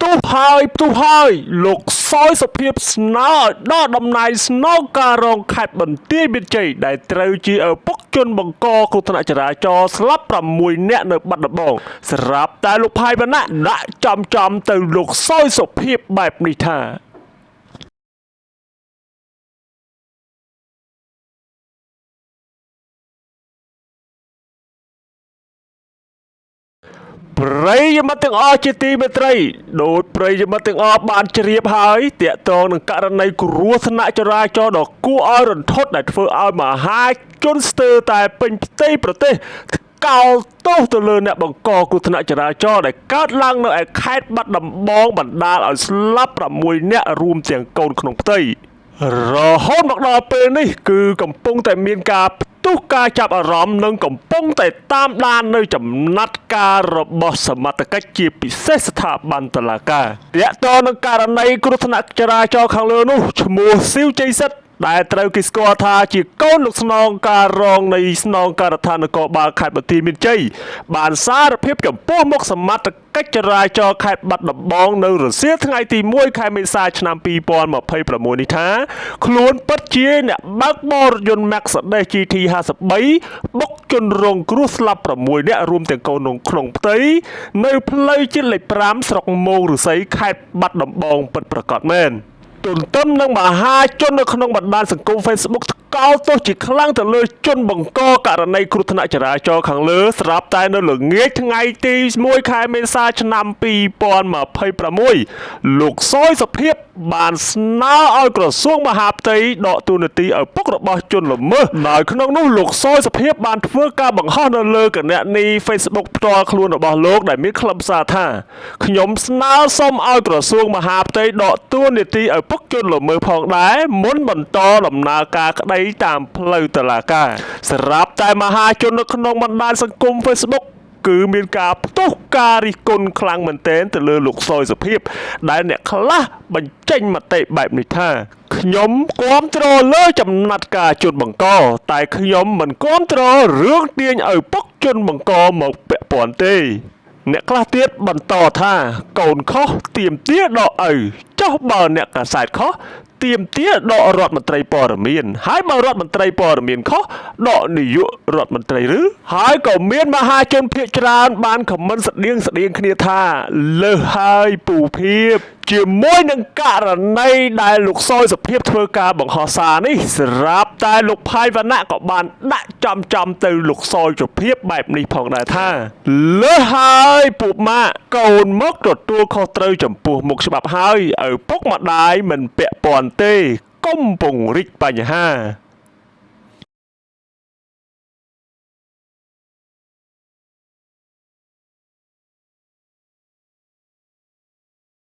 ផ្ទុះហើយលោកសោយសុភាពស្នើឲ្យដកតំណែងស្នងការរងខេត្តបន្ទាយមានជ័យដែលត្រូវជាឪពុកជនបង្កគ្រោះថ្នាក់ចរាចរណ៍ស្លាប់6នាក់នៅបាត់ដំបងស្រាប់តែលោកផៃវណ្ណៈដាក់ចំទៅលោកសោយសុភាពបែបនេះថាប្រិយមិត្តទាំងអស់ជាទីមេត្រីដោយប្រិយមិត្តទាំងអស់បានជ្រាបហើយតាក់ទងនឹងករណីគ្រោះថ្នាក់ចរាចរណ៍ដ៏គួរឲ្យរន្ធត់ដែលធ្វើឲ្យមហាជនស្ទើរតែពេញផ្ទៃប្រទេសកោលទោសទៅលើអ្នកបង្កគ្រោះថ្នាក់ចរាចរណ៍ដែលកើតឡើងនៅឯខេត្តបាត់ដំបងបណ្ដាលឲ្យស្លាប់6នាក់រួមទាំងកូនក្នុងផ្ទៃរហូតមកដល់ពេលនេះគឺកំពុងតែមានការផ្ទុះការចាប់អារម្មណ៍និងកំពុងតែតាមដាននៅចំណាត់ការរបស់សមត្ថកិច្ចជាពិសេសស្ថាប័នតុលាការទាក់ទងនឹងករណីគ្រោះថ្នាក់ចរាចរណ៍ខាងលើនោះឈ្មោះស៊ីវជ័យសិទ្ធដែលត្រូវគេស្គាល់ថាជាកូនលោកស្នងការរងនៃស្នងការដ្ឋាននគរបាលខេត្តបន្ទាយមានជ័យបានសារភាពចំពោះមុខសមត្ថកិច្ចចរាចរណ៍ខេត្តបាត់ដំបងនៅរសៀលថ្ងៃទី1ខែមេសាឆ្នាំ2026នេះថាខ្លួនពិតជាអ្នកបើកបររថយន្ត Mercedes GT 53បុកជនរងគ្រោះស្លាប់6នាក់រួមទាំងកូនក្នុងផ្ទៃនៅផ្លូវជាតិលេខ5ស្រុកមោងឫស្សីខេត្តបាត់ដំបងពិតប្រាកដមែនទន្ទឹមនឹងមហាជននៅក្នុងបណ្ដាញសង្គម Facebook កោតទោសជាខ្លាំងទៅលើជនបង្កករណីគ្រោះថ្នាក់ចរាចរណ៍ខាងលើស្រាប់តែនៅល្ងាចថ្ងៃទី1ខែមេសាឆ្នាំ2026លោកសោយសុភាពបានស្នើឲ្យក្រសួងមហាផ្ទៃដកតួនាទីឪពុករបស់ជនល្មើសដោយក្នុងនោះលោកសោយសុភាពបានធ្វើការបង្ហោះនៅលើគណនី Facebook ផ្ទាល់ខ្លួនរបស់លោកដែលមានខ្លឹមសារថាខ្ញុំស្នើសុំឲ្យក្រសួងមហាផ្ទៃដកតួនាទីឪពុកជនល្មើសផងដែរមុនបន្តដំណើរការក្តីតាមផ្លូវតុលាការស្រាប់តែមហាជននៅក្នុងបណ្ដាញសង្គម Facebook គឺមានការផ្ទុះការរិះគន់ខ្លាំងមែនទែនទៅលើលោកសោយសុភាពដែលអ្នកខ្លះបញ្ចេញមតិបែបនេះថាខ្ញុំគាំទ្រលើចំណាត់ការជនបង្កតែខ្ញុំមិនគាំទ្ររឿងទាញឪពុកជនបង្កមកពាក់ព័ន្ធទេអ្នកខ្លះទៀតបន្តថាកូនខុសទាមទារដកឪចុះបើអ្នកកាសែតខុសទាមទារដករដ្ឋមន្ត្រីព័ត៌មានហើយបើរដ្ឋមន្ត្រីព័ត៌មានខុសដកនាយករដ្ឋមន្ត្រីឬហើយក៏មានមហាជនភាគច្រើនបានខមមិនស្តៀងគ្នាថាលើសហើយពូភាពជាមួយនឹងករណីដែលលោកសោយសុភាពធ្វើការបង្ហោះសារនេះស្រាប់តែលោកផៃវណ្ណៈក៏បានដាក់ចំទៅលោកសោយសុភាពបែបនេះផងដែរថាលើសហើយពួកម៉ាក់កូនមកទទួលខុសត្រូវចំពោះមុខច្បាប់ហើយឪពុកម្ដាយមិនពាក់ព័ន្ធទេកុំពង្រីកបញ្ហា